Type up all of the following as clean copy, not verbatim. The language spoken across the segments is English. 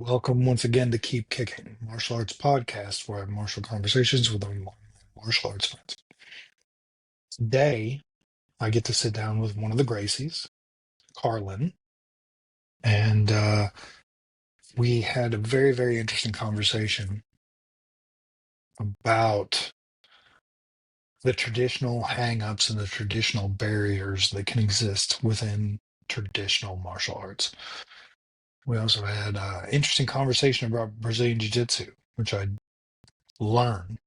Welcome once again to Keep Kicking, martial arts podcast where I have martial conversations with my martial arts friends. Today, I get to sit down with one of the Gracies, Carlan, and we had a very, very interesting conversation about the traditional hang-ups and the traditional barriers that can exist within traditional martial arts. We also had an interesting conversation about Brazilian Jiu-Jitsu, which I learned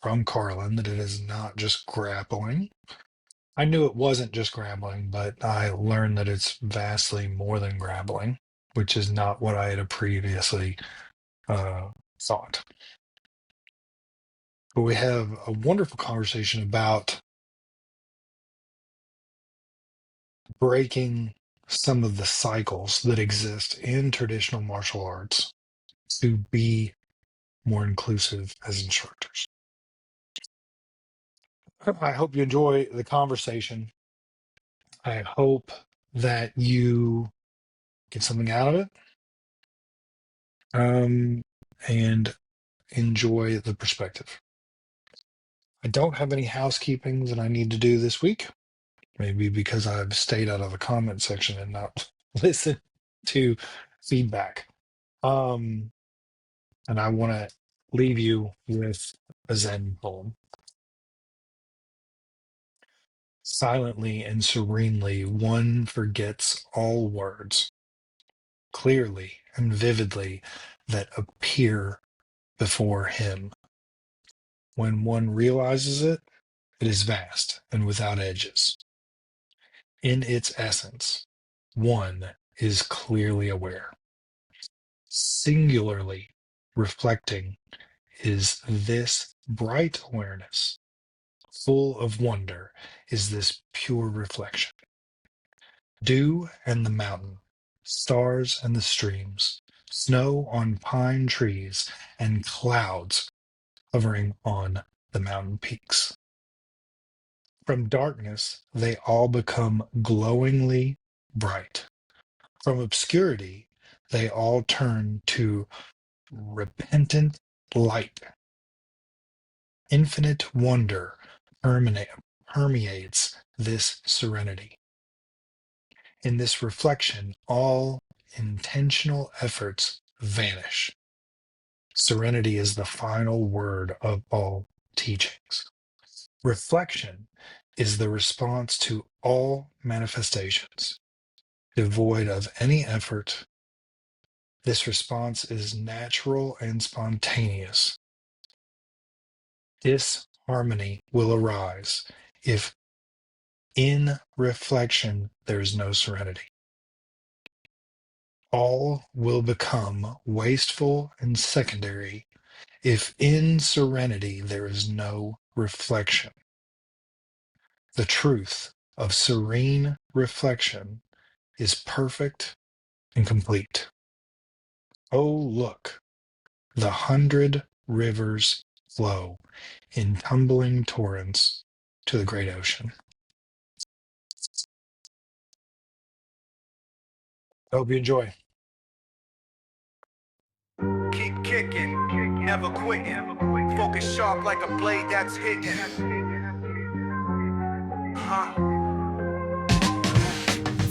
from Carlin that it is not just grappling. I knew it wasn't just grappling, but I learned that it's vastly more than grappling, which is not what I had previously uh, thought. But we have a wonderful conversation about breaking some of the cycles that exist in traditional martial arts to be more inclusive as instructors. I hope you enjoy the conversation. I hope that you get something out of it, and enjoy the perspective. I don't have any housekeeping that I need to do this week, maybe because I've stayed out of the comment section and not listened to feedback. Um, and I want to leave you with a Zen poem. Silently and serenely, one forgets all words, clearly and vividly, that appear before him. When one realizes it, it is vast and without edges. In its essence, one is clearly aware. Singularly reflecting is this bright awareness. Full of wonder is this pure reflection. Dew and the mountain, stars and the streams, snow on pine trees, and clouds hovering on the mountain peaks. From darkness, they all become glowingly bright. From obscurity, they all turn to repentant light. Infinite wonder permeates this serenity. In this reflection, all intentional efforts vanish. Serenity is the final word of all teachings. Reflection is the response to all manifestations, devoid of any effort. This response is natural and spontaneous. Disharmony will arise if in reflection there is no serenity. All will become wasteful and secondary if in serenity there is no reflection. The truth of serene reflection is perfect and complete. Oh, look, the 100 rivers flow in tumbling torrents to the great ocean. I hope you enjoy. Keep kicking, never quitting. Focus sharp like a blade that's hitting.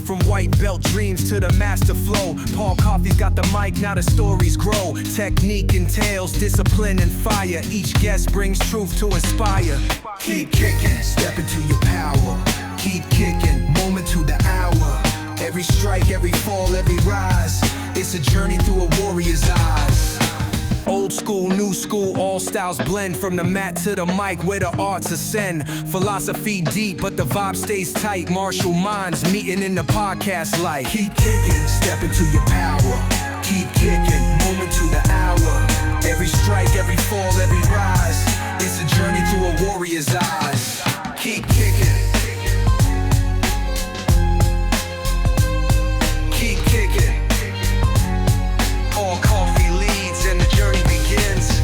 From white belt dreams to the master flow, Paul Coffey's got the mic, now the stories grow. Technique entails discipline and fire. Each guest brings truth to inspire. Keep kicking, step into your power. Keep kicking, moment to the hour. Every strike, every fall, every rise, it's a journey through a warrior's eyes. Old school, new school, all styles blend. From the mat to the mic, where the arts ascend. Philosophy deep, but the vibe stays tight. Martial minds meeting in the podcast light. Keep kicking, step into your power. Keep kicking, moment to the hour. Every strike, every fall, every rise, it's a journey through a warrior's eyes. Keep kicking. Keep kicking. All Coffey leads and the journey begins.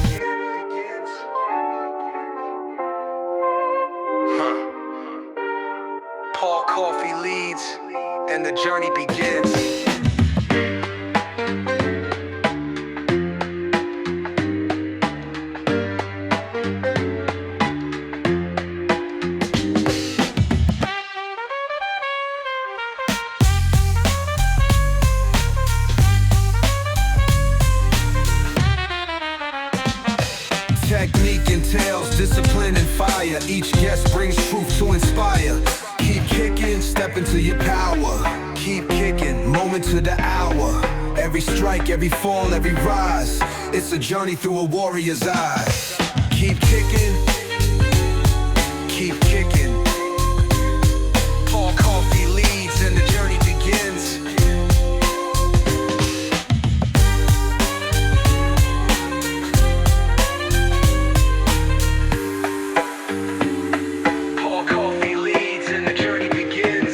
Paul Coffey leads and the journey begins. fire. Each guest brings truth to inspire. Keep kicking, step into your power. Keep kicking, moment to the hour. Every strike, every fall, every rise. It's a journey through a warrior's eyes. Keep kicking, keep kicking. Paul Coffey leads and the journey begins. Paul Coffey leads and the journey begins.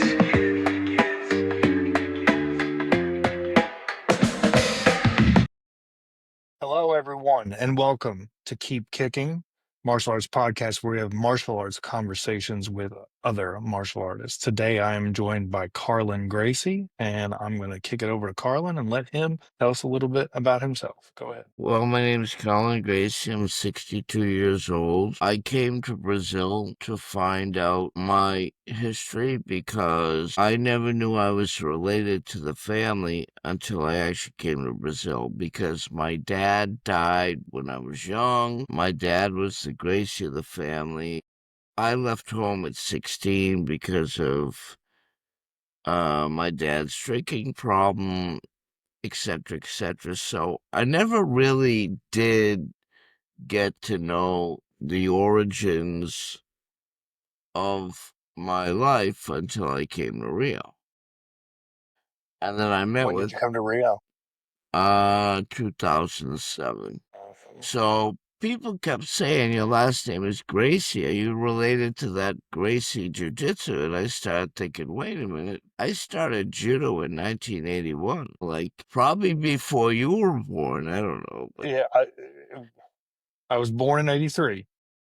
Hello, everyone, and welcome to Keep Kicking, martial arts podcast where we have martial arts conversations with other martial artists. Today, I am joined by Carlan Gracie, and I'm going to kick it over to Carlan and let him tell us a little bit about himself. Go ahead. Well, my name is Carlan Gracie. I'm 62 years old. I came to Brazil to find out my history because I never knew I was related to the family until I actually came to Brazil because my dad died when I was young. My dad was the Gracie of the family. I left home at 16 because of my dad's drinking problem, etc., etc. So I never really did get to know the origins of my life until I came to Rio. And then I met When did with you come to Rio? 2007. So people kept saying your last name is Gracie. Are you related to that Gracie Jiu-Jitsu? And I started thinking, wait a minute. I started judo in 1981, like probably before you were born. I don't know. But Yeah, I was born in '83.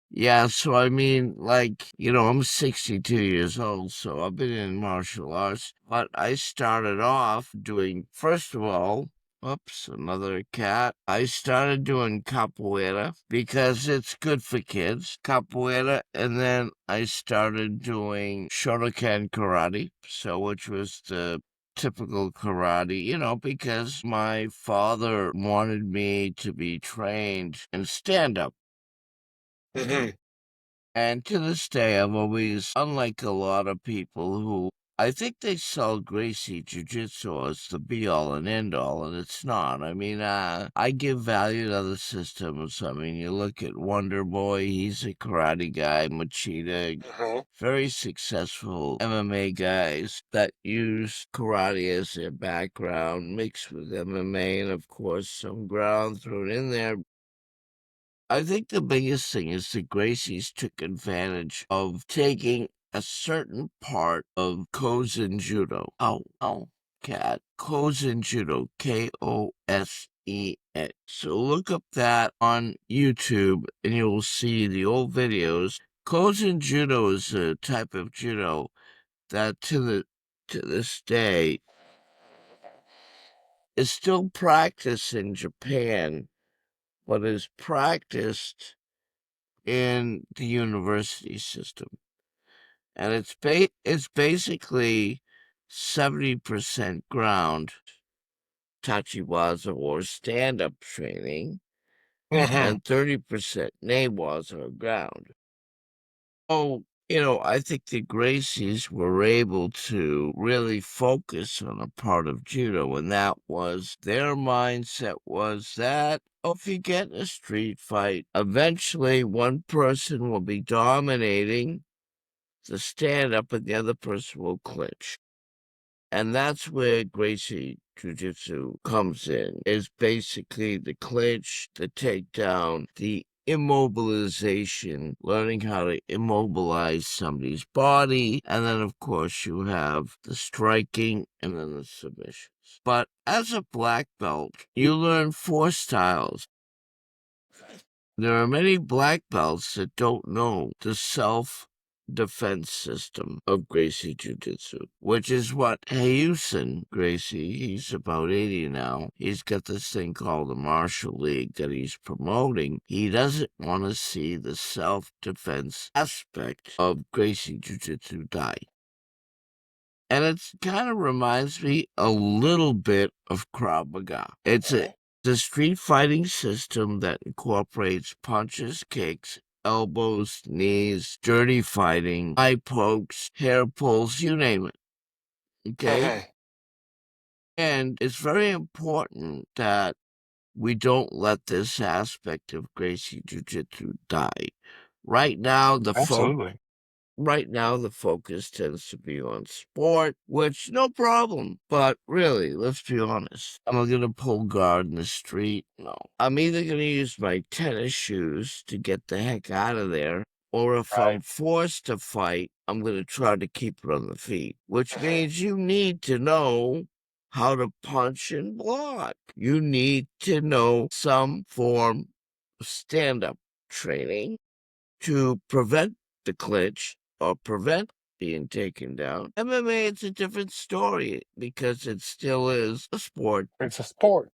yeah, so I mean, like, I'm 62 years old, so I've been in martial arts, but I started off doing, first of all, oops, another cat. I started doing capoeira because it's good for kids, capoeira, and then I started doing Shotokan karate, so which was the typical karate, because my father wanted me to be trained in stand-up. And to this day, I've always, unlike a lot of people who I think they sell Gracie Jiu-Jitsu as the be-all and end-all, and it's not. I mean, I give value to other systems. I mean, you look at Wonder Boy, he's a karate guy, Machida, very successful MMA guys that use karate as their background, mixed with MMA, and of course, some ground thrown in there. I think the biggest thing is the Gracies took advantage of taking a certain part of Kosen Judo. Oh, cat. Kosen Judo. Kosen. So look up that on YouTube and you will see the old videos. Kosen Judo is a type of judo that to this day is still practiced in Japan, but is practiced in the university system. And it's basically 70% ground, tachiwaza or stand-up training, and 30% newaza or ground. Oh, I think the Gracies were able to really focus on a part of judo, and that was their mindset was that if you get in a street fight, eventually one person will be dominating the stand-up and the other person will clinch. And that's where Gracie Jiu-Jitsu comes in, is basically the clinch, the takedown, the immobilization, learning how to immobilize somebody's body, and then, of course, you have the striking and then the submissions. But as a black belt, you learn 4 styles. There are many black belts that don't know the self-defense system of Gracie Jiu-Jitsu, which is what Hayusen Gracie, he's about 80 now, he's got this thing called the Martial League that he's promoting. He doesn't want to see the self-defense aspect of Gracie Jiu-Jitsu die. And it kind of reminds me a little bit of Krav Maga. It's a street fighting system that incorporates punches, kicks, elbows, knees, dirty fighting, eye pokes, hair pulls, you name it. Okay? Mhm. And it's very important that we don't let this aspect of Gracie Jiu-Jitsu die. Right now, Absolutely. right now the focus tends to be on sport, which no problem. But really, let's be honest. Am I gonna pull guard in the street? No. I'm either gonna use my tennis shoes to get the heck out of there, or if I'm Right. forced to fight, I'm gonna try to keep it on the feet, which means you need to know how to punch and block. You need to know some form of stand-up training to prevent the clinch or prevent being taken down. MMA, it's a different story because it still is a sport. It's a sport.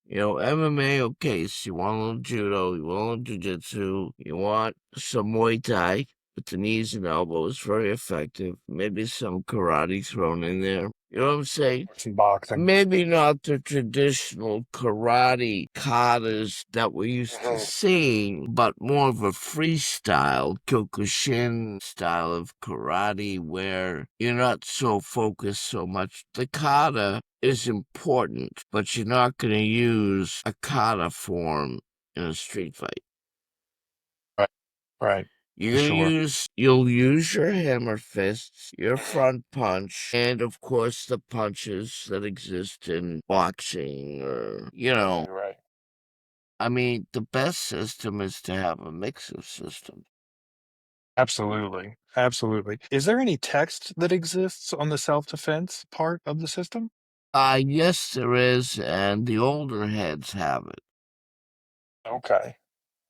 You know, MMA, okay, so you want a little judo, you want a little jiu-jitsu, you want some Muay Thai with the knees and elbows, very effective. Maybe some karate thrown in there. You know what I'm saying? Some boxing. Maybe not the traditional karate katas that we're used to Mhm. seeing, but more of a freestyle Kyokushin style of karate where you're not so focused so much. The kata is important, but you're not going to use a kata form in a street fight. Right. Right. For sure. You'll use your hammer fists, your front punch, and of course the punches that exist in boxing or, Right. Right. I mean, the best system is to have a mix of systems. Absolutely. Absolutely. Is there any text that exists on the self-defense part of the system? Yes, there is, and the older heads have it. Okay.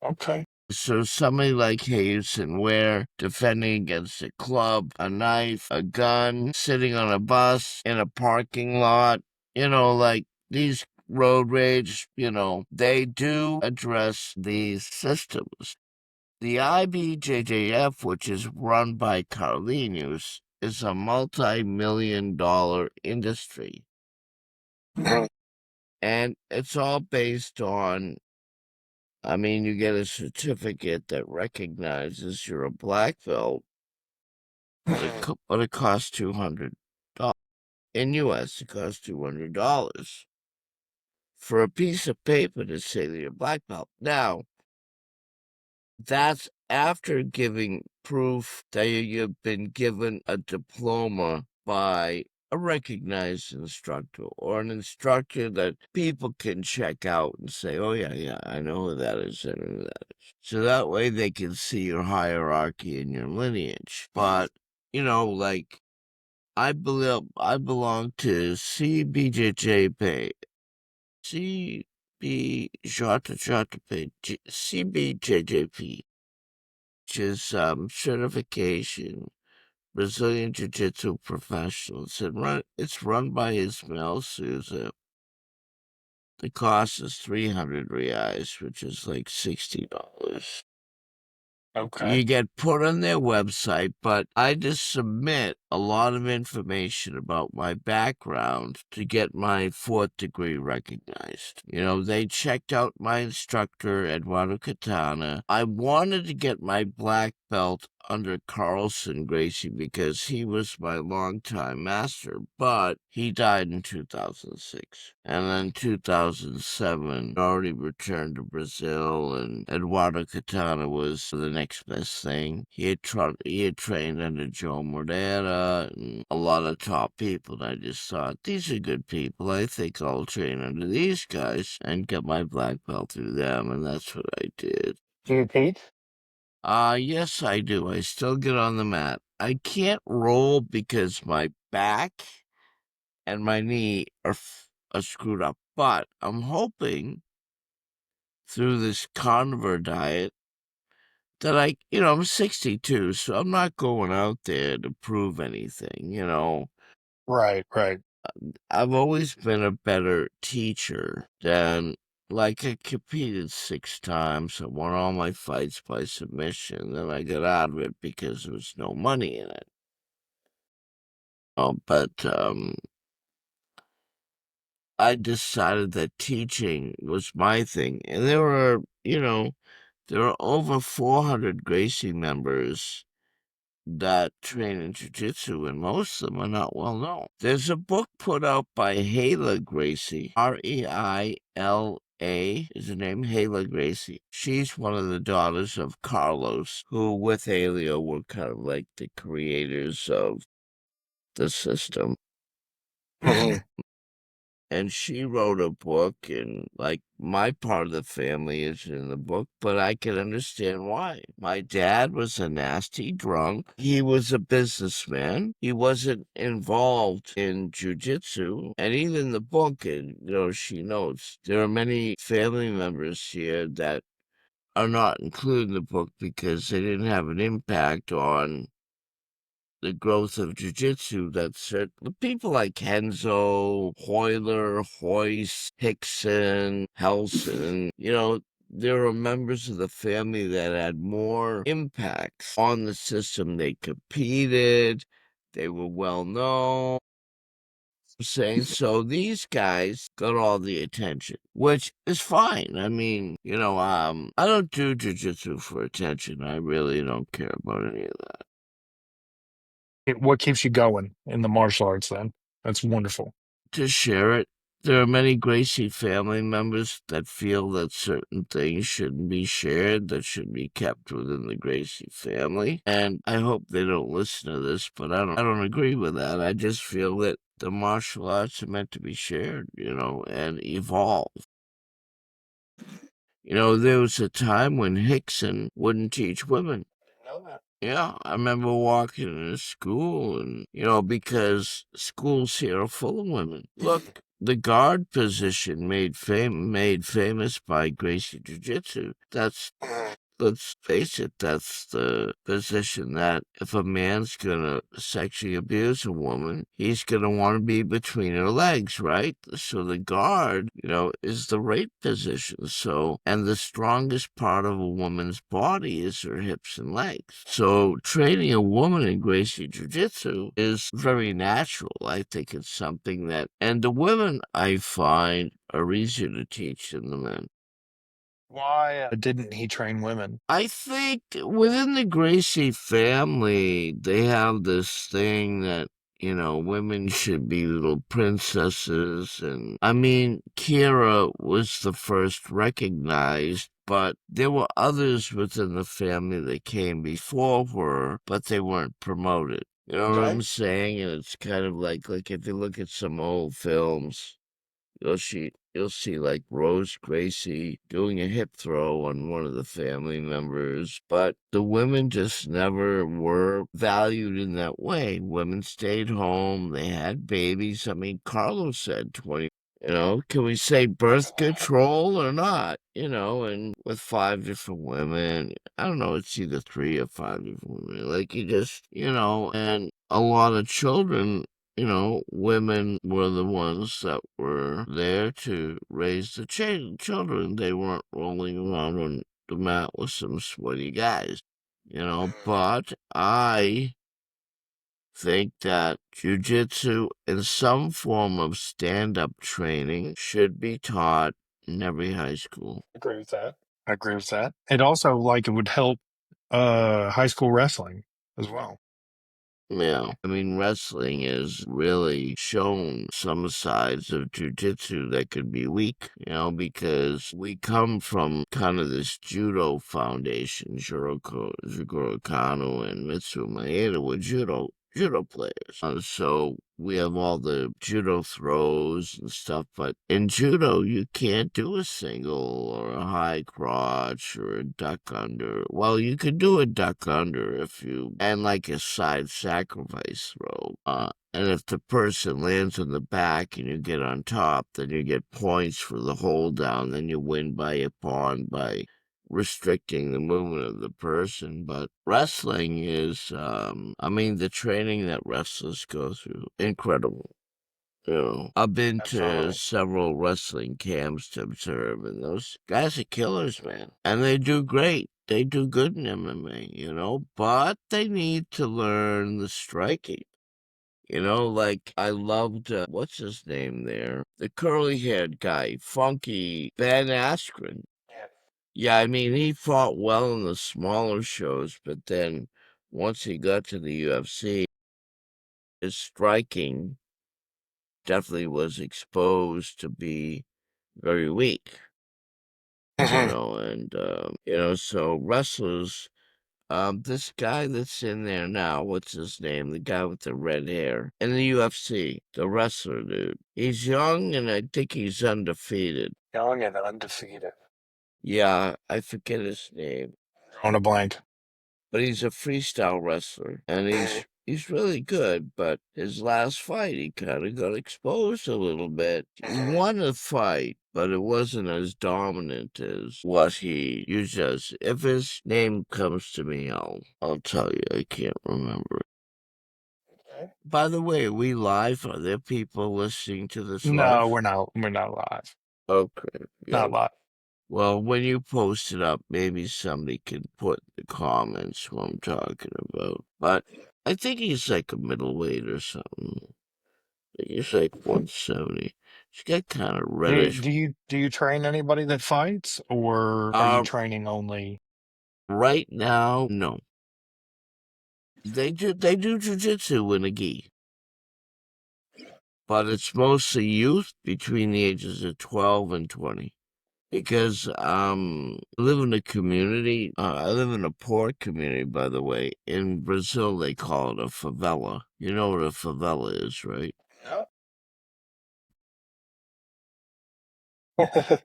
Okay. So somebody like Hayusen Ware defending against a club, a knife, a gun, sitting on a bus, in a parking lot, like these road rage, they do address these systems. The IBJJF, which is run by Carlinius, is a multi-million-dollar industry. Mhm. And it's all based on, I mean, you get a certificate that recognizes you're a black belt, but it costs $200. In US, it costs $200 for a piece of paper to say that you're a black belt. Now, that's after giving proof that you've been given a diploma by a recognized instructor or an instructor that people can check out and say, oh, yeah, yeah, I know who that is. I know who that is. So that way they can see your hierarchy and your lineage. But, like I belong to CBJJP, CBJJP, which is certification Brazilian Jiu-Jitsu professional. It's run by Ismael Souza. The cost is 300 reais, which is like $60. You Okay. get put on their website, but I just submit a lot of information about my background to get my fourth degree recognized. They checked out my instructor, Eduardo Katana. I wanted to get my black belt under Carlson Gracie because he was my longtime master, but he died in 2006. And then 2007, already returned to Brazil, and Eduardo Katana was the next best thing. He had trained under Joe Morera and a lot of top people, and I just thought, these are good people. I think I'll train under these guys and get my black belt through them, and that's what I did. Do you teach? Yes, I do. I still get on the mat. I can't roll because my back and my knee are screwed up. But I'm hoping through this carnivore diet that I'm 62, so I'm not going out there to prove anything. Right. Right. I've always been a better teacher than like I competed 6 times. I won all my fights by submission. Then I got out of it because there was no money in it. But I decided that teaching was my thing. And there were, There are over 400 Gracie members that train in jiu-jitsu, and most of them are not well known. There's a book put out by Hala Gracie, Reila is her name, Hala Gracie. She's one of the daughters of Carlos, who with Helio were kind of like the creators of the system. And she wrote a book, and like my part of the family is in the book, but I can understand why. My dad was a nasty drunk. He was a businessman. He wasn't involved in jujitsu. And even the book, and she notes there are many family members here that are not included in the book because they didn't have an impact on the growth of jiu-jitsu. That's it. The people like Henzo, Hoyler, Hoist, Hickson, Helson, there are members of the family that had more impacts on the system. They competed, they were well known. Saying so, these guys got all the attention, which is fine. I mean, I don't do jiu-jitsu for attention. I really don't care about any of that. What keeps you going in the martial arts then? That's wonderful. To share it. There are many Gracie family members that feel that certain things shouldn't be shared, that should be kept within the Gracie family. And I hope they don't listen to this, but I don't agree with that. I just feel that the martial arts are meant to be shared, and evolve. There was a time when Hickson wouldn't teach women. Yeah, I remember walking into school and, because schools here are full of women. Look, the guard position made famous by Gracie Jiu-Jitsu. Let's face it, that's the position that if a man's gonna sexually abuse a woman, he's gonna want to be between her legs, right? So the guard, is the rape position. So, and the strongest part of a woman's body is her hips and legs. So training a woman in Gracie Jiu-Jitsu is very natural. I think it's something that, and the women I find are easier to teach than the men. Why didn't he train women? I think within the Gracie family, they have this thing that, women should be little princesses. And I mean, Kira was the first recognized, but there were others within the family that came before her, but they weren't promoted. You know what I'm saying? And it's kind of like if you look at some old films, you'll see like Rose Gracie doing a hip throw on one of the family members, but the women just never were valued in that way. Women stayed home, they had babies. I mean, Carlos said 20. Can we say birth control or not? And with 5 different women, I don't know, it's either 3 or 5 different women. Like you just, and a lot of children, women were the ones that were there to raise the children. They weren't rolling around on the mat with some sweaty guys, but I think that jujitsu and some form of stand-up training should be taught in every high school. Agree with that. I agree with that. It also it would help high school wrestling as well. Yeah, I mean, wrestling is really shown some sides of jujitsu that could be weak, because we come from kind of this judo foundation. Jigoro Kano and Mitsu Maeda were judo players. So we have all the judo throws and stuff, but in judo, you can't do a single or a high crotch or a duck under. Well, you could do a duck under and like a side sacrifice throw. And if the person lands on the back and you get on top, then you get points for the hold down. Then you win by a pawn by restricting the movement of the person. But wrestling is, the training that wrestlers go through, incredible. I've been to several wrestling camps to observe, and those guys are killers, man. And they do great. They do good in MMA, but they need to learn the striking. I loved, what's his name there? The curly-haired guy, Funky Van Askren. Yeah, I mean, he fought well in the smaller shows, but then once he got to the UFC, his striking definitely was exposed to be very weak, Mhm. so wrestlers, this guy that's in there now, what's his name? The guy with the red hair in the UFC, the wrestler dude. He's young and I think he's undefeated. Young and undefeated. Yeah, I forget his name, On a blank. but he's a freestyle wrestler and Mhm. he's really good, but his last fight he kind of got exposed a little bit. He Mhm. won the fight, but it wasn't as dominant as what he usually does. If his name comes to me, I'll tell you. I can't remember. Okay. By the way, are we live? Are there people listening to this No, live? we're not. We're not live. Okay, yeah. Not live. Well, when you post it up, maybe somebody can put the comments what I'm talking about. But I think he's like a middleweight or something. I think he's like 170. He's got kind of reddish. Do you train anybody that fights, or are you Uh, training only? right now, no. They do jujitsu in a gi, but it's mostly youth between the ages of 12 and 20. Because I live in a community. I live in a poor community, by the way. In Brazil, they call it a favela. You know what a favela is, right? Yeah.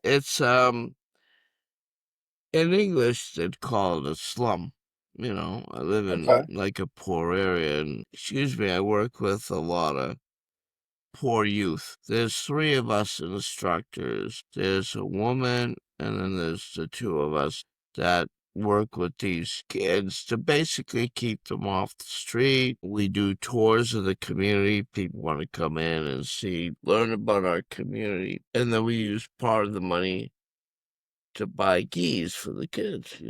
It's in English they'd call it a slum. I live in Okay. like a poor area, and excuse me, I work with a lot of poor youth. There's three of us instructors. There's a woman, and then there's the two of us that work with these kids to basically keep them off the street. We do tours of the community. People want to come in and see, learn about our community. And then we use part of the money to buy gis for the kids.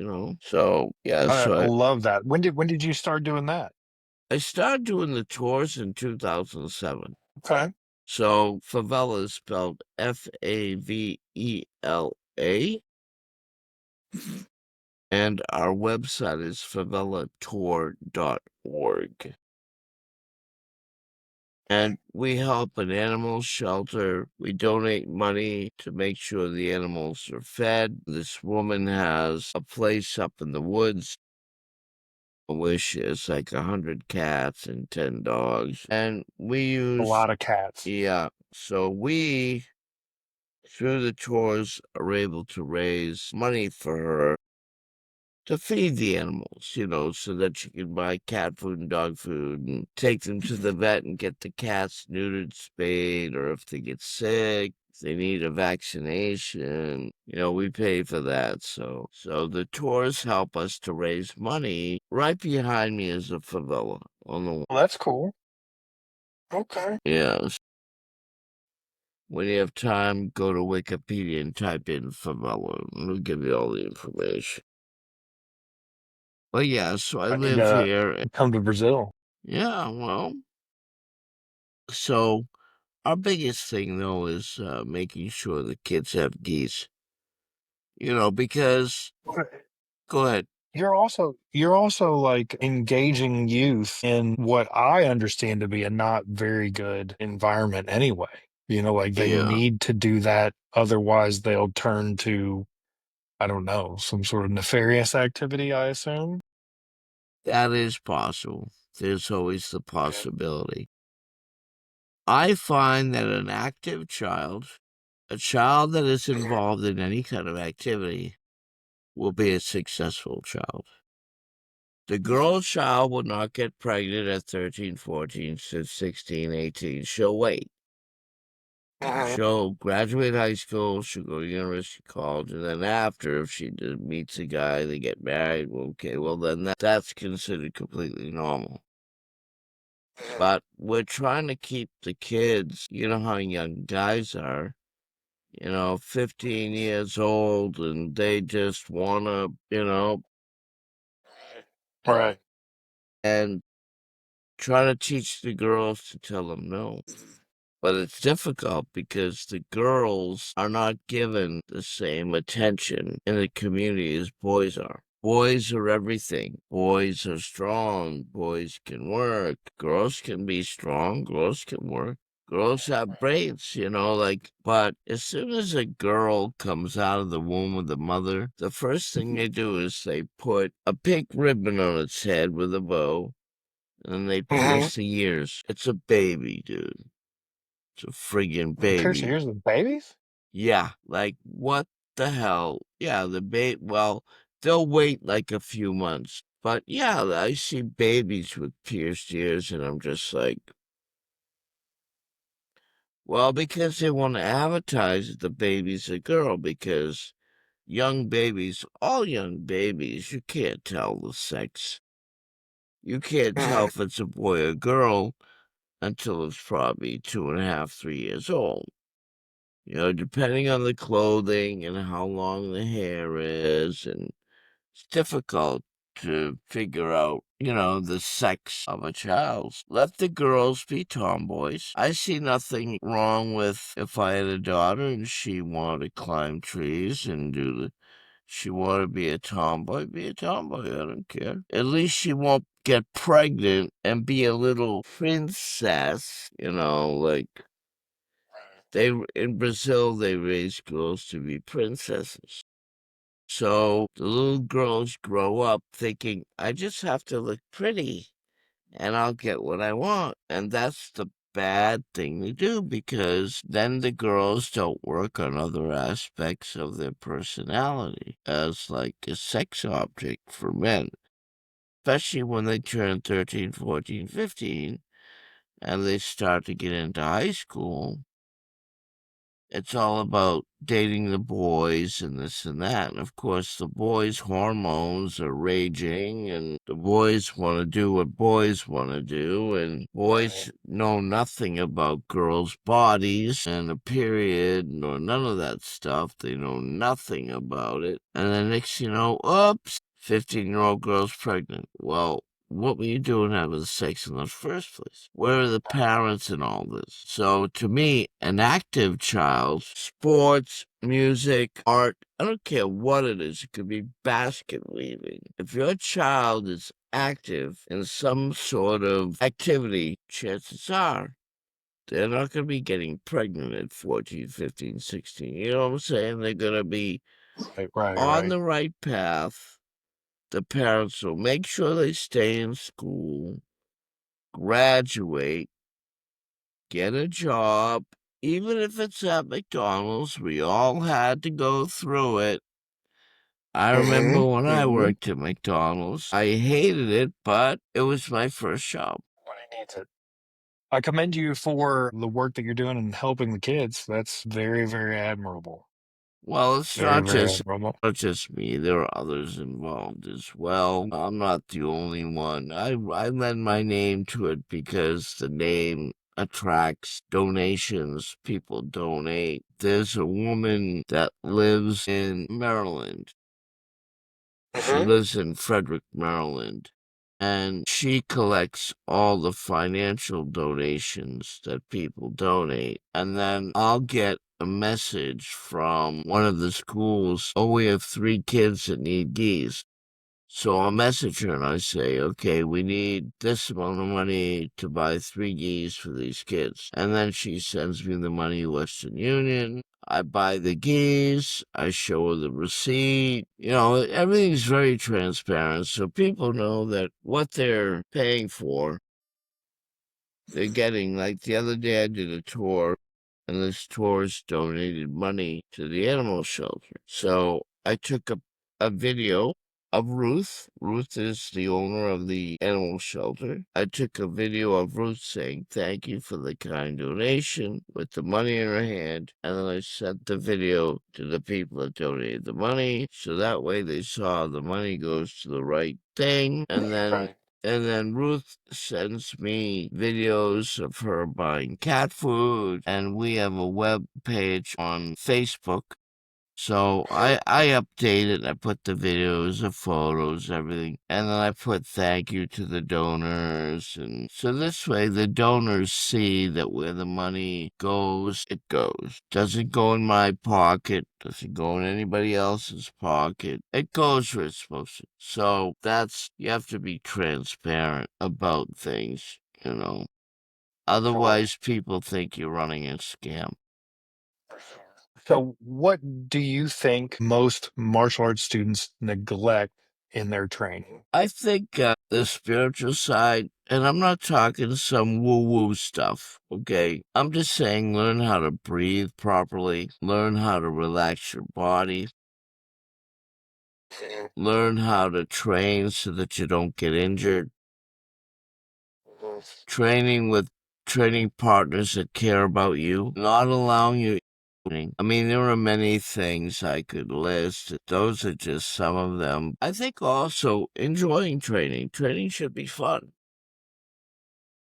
So, yeah, I so love that. When did you start doing that? I started doing the tours in 2007. Okay. So favela is spelled Favela, and our website is favelatour.org. And we help an animal shelter. We donate money to make sure the animals are fed. This woman has a place up in the woods where she has like 100 cats and 10 dogs. And we A use, lot of cats. yeah, so we through the tours are able to raise money for her to feed the animals, so that she can buy cat food and dog food and take them to the vet and get the cats neutered, spayed, or if they get sick, if they need a vaccination, we pay for that. So the tours help us to raise money. Right behind me is a favela on the Well, that's cool. Okay. yeah. When you have time, go to Wikipedia and type in favela, and it'll give you all the information. But yeah, so I I need live to here. come to Brazil. Yeah, well, so our biggest thing though is making sure the kids have geese. Because go ahead. You're also like engaging youth in what I understand to be a not very good environment anyway. Like they Yeah, need to do that, otherwise they'll turn to, I don't know, some sort of nefarious activity, I assume. that is possible. There's always the possibility. I find that an active child, a child that is involved in any kind of activity, will be a successful child. The girl child will not get pregnant at 13, 14, 16, 18. She'll wait. Mhm. She'll graduate high school, she'll go to university, college, and then after, if she meets a guy, they get married, well, okay, well, then that's considered completely normal. But we're trying to keep the kids, you know how young guys are, 15 years old, and they just want to, Right. and try to teach the girls to tell them no. But it's difficult because the girls are not given the same attention in the community as boys are. Boys are everything. Boys are strong. Boys can work. Girls can be strong. Girls can work. Girls have brains, but as soon as a girl comes out of the womb of the mother, the first thing they do is they put a pink ribbon on its head with a bow, and they Mm-hmm. pierce the ears. It's a baby, dude. It's a friggin' Pierce baby. ears with babies? Yeah, like, what the hell? Yeah, well, they'll wait like a few months. But yeah, I see babies with pierced ears, and I'm just like, well, because they want to advertise that the baby's a girl, because young babies, all young babies, you can't tell the sex. You can't tell Mm-hmm. if it's a boy or girl until it's probably 2.5, 3 years old. Depending on the clothing and how long the hair is, and it's difficult to figure out, the sex of a child. Let the girls be tomboys. I see nothing wrong with if I had a daughter and she wanted to climb trees and she wanted to be a tomboy, be a tomboy. I don't care. At least she won't get pregnant and be a little princess, like in Brazil, they raise girls to be princesses. So the little girls grow up thinking, I just have to look pretty and I'll get what I want. And that's the bad thing to do, because then the girls don't work on other aspects of their personality as like a sex object for men, especially when they turn 13, 14, 15 and they start to get into high school. It's all about dating the boys and this and that. And of course, the boys' hormones are raging, and the boys want to do what boys want to do. And boys know nothing about girls' bodies and a period or none of that stuff. They know nothing about it. And then next, thing you know, oops, 15-year-old girl's pregnant. Well, what were you doing having sex in the first place? Where are the parents in all this? So to me, an active child, sports, music, art, I don't care what it is. It could be basket weaving. If your child is active in some sort of activity, chances are they're not going to be getting pregnant at 14, 15, 16. You know what I'm saying? They're going to be Right, right, on right. the right path. The parents will make sure they stay in school, graduate, get a job, even if it's at McDonald's. We all had to go through it. I remember when Mm-hmm. I Mm-hmm. worked at McDonald's. I hated it, but it was my first job. Everybody needs it. I commend you for the work that you're doing and helping the kids. That's very, very admirable. Well, it's Very, not very just admirable. not just me. There are others involved as well. I'm not the only one. I lend my name to it because the name attracts donations. People donate. There's a woman that lives in Maryland. She Mm-hmm. lives in Frederick, Maryland, and she collects all the financial donations that people donate. And then I'll get a message from one of the schools. Oh, we have 3 kids that need geese. So I'll message her and I say, okay, we need this amount of money to buy 3 geese for these kids. And then she sends me the money, Western Union. I buy the geese. I show her the receipt. Everything's very transparent. So people know that what they're paying for, they're getting. Like the other day, I did a tour, and this tourist donated money to the animal shelter. So I took a video of Ruth. Ruth is the owner of the animal shelter. I took a video of Ruth saying thank you for the kind donation with the money in her hand. And then I sent the video to the people that donated the money. So that way they saw the money goes to the right thing. Right. And then Ruth sends me videos of her buying cat food, and we have a web page on Facebook. So I update it. I put the videos, the photos, everything, and then I put thank you to the donors, and so this way the donors see that where the money goes, it goes. Doesn't go in my pocket. Doesn't go in anybody else's pocket. It goes where it's supposed to. So that's you have to be transparent about things, you know. Otherwise, people think you're running a scam. So, what do you think most martial arts students neglect in their training? I think the spiritual side, and I'm not talking some woo-woo stuff, okay? I'm just saying learn how to breathe properly, learn how to relax your body, learn how to train so that you don't get injured, training with training partners that care about you, not allowing you. I mean, there are many things I could list. Those are just some of them. I think also enjoying training. Training should be fun.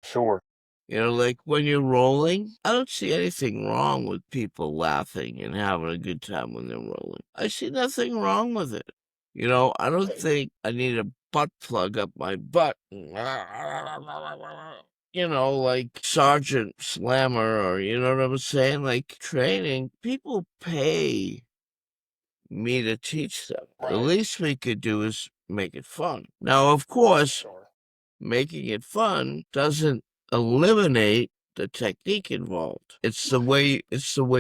Sure. You know, like when you're rolling, I don't see anything wrong with people laughing and having a good time when they're rolling. I see nothing wrong with it. You know, I don't think I need a butt plug up my butt. You know, like Sergeant Slammer, or you know what I'm saying? Like training, people pay me to teach them. The least we could do is make it fun. Now, of course, making it fun doesn't eliminate the technique involved. It's the way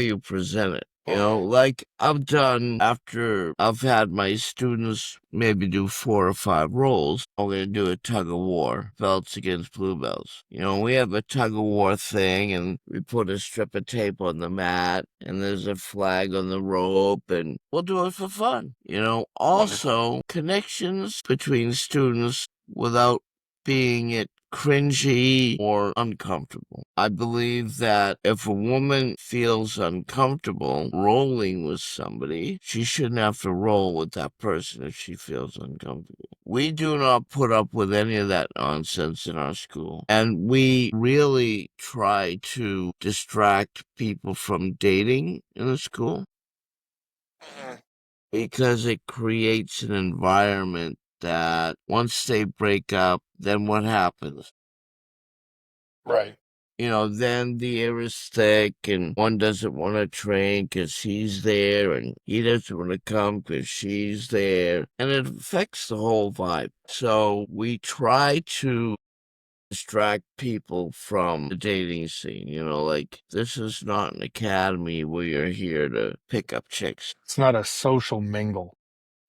you present it. You know, like I've done after I've had my students maybe do 4 or 5 rolls, I'm gonna do a tug of war, belts against blue belts. You know, we have a tug of war thing and we put a strip of tape on the mat and there's a flag on the rope and we'll do it for fun. You know, also connections between students without being it cringy or uncomfortable. I believe that if a woman feels uncomfortable rolling with somebody, she shouldn't have to roll with that person if she feels uncomfortable. We do not put up with any of that nonsense in our school. And we really try to distract people from dating in the school because it creates an environment that once they break up, then what happens? Right. You know, then the air is thick and one doesn't want to train because he's there and he doesn't want to come because she's there. And it affects the whole vibe. So we try to distract people from the dating scene. You know, like this is not an academy where you're here to pick up chicks. It's not a social mingle.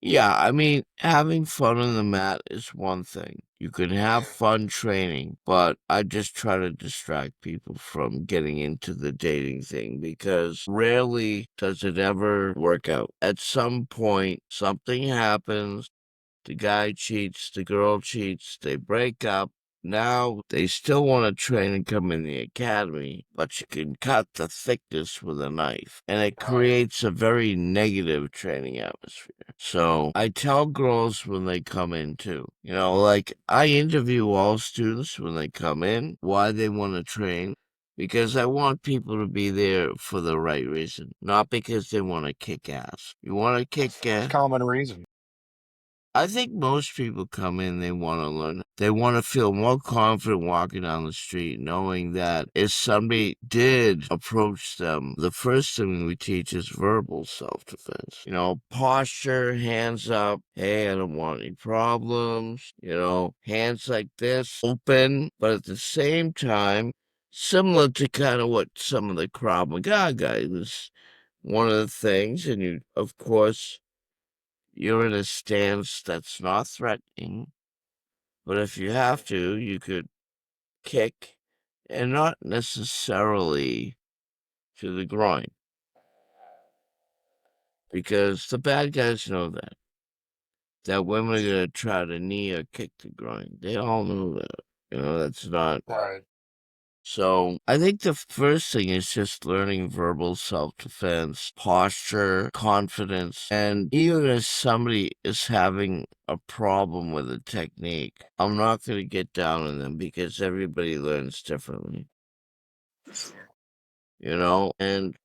Yeah, I mean, having fun on the mat is one thing. You can have fun training, but I just try to distract people from getting into the dating thing because rarely does it ever work out. At some point, something happens, the guy cheats, the girl cheats, they break up. Now they still want to train and come in the academy, but you can cut the thickness with a knife, and it creates a very negative training atmosphere. So I tell girls when they come in too, you know, like I interview all students when they come in, why they want to train. Because I want people to be there for the right reason, not because they want to kick ass. You want to kick ass? Common reason. I think most people come in, they want to learn. They want to feel more confident walking down the street, knowing that if somebody did approach them, the first thing we teach is verbal self-defense. You know, posture, hands up. Hey, I don't want any problems. You know, hands like this, open, but at the same time, similar to kind of what some of the Krav Maga guys was one of the things. And you, of course, you're in a stance that's not threatening, but if you have to, you could kick and not necessarily to the groin because the bad guys know that women are going to try to knee or kick the groin. They all know that. You know, that's not. Right. So I think the first thing is just learning verbal self-defense, posture, confidence, and even if somebody is having a problem with a technique, I'm not going to get down on them because everybody learns differently, you know? And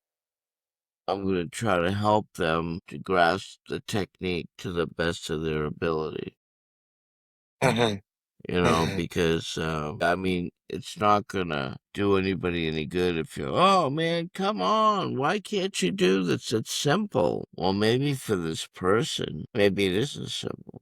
I'm going to try to help them to grasp the technique to the best of their ability. Mhm. Mhm. Because, I mean, it's not gonna do anybody any good if you're, oh man, come on, why can't you do this? It's simple. Well, maybe for this person, maybe it isn't simple.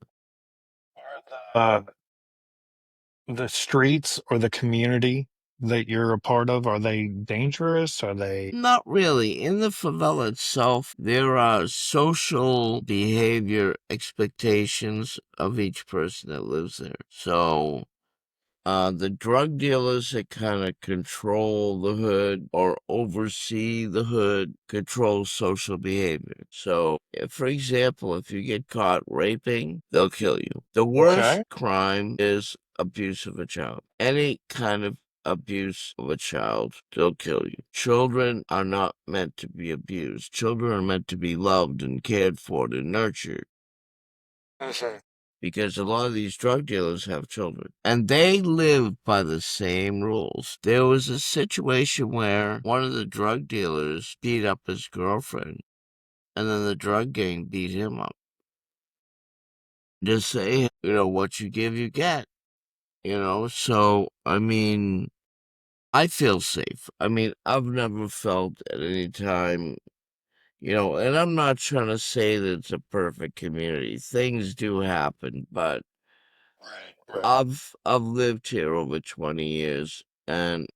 The streets or the community that you're a part of, are they dangerous? Are they Not really. In the favela itself, there are social behavior expectations of each person that lives there. So, the drug dealers that kind of control the hood or oversee the hood control social behavior. So, if, for example, if you get caught raping, they'll kill you. The worst okay? crime is abuse of a child. Any kind of abuse of a child, they'll kill you. Children are not meant to be abused. Children are meant to be loved and cared for and nurtured, Mhm. because a lot of these drug dealers have children and they live by the same rules. There was a situation where one of the drug dealers beat up his girlfriend and then the drug gang beat him up. Just say, what you give, you get, So, I mean, I feel safe. I mean, I've never felt at any time, and I'm not trying to say that it's a perfect community. Things do happen, but Right. I've lived here over 20 years, and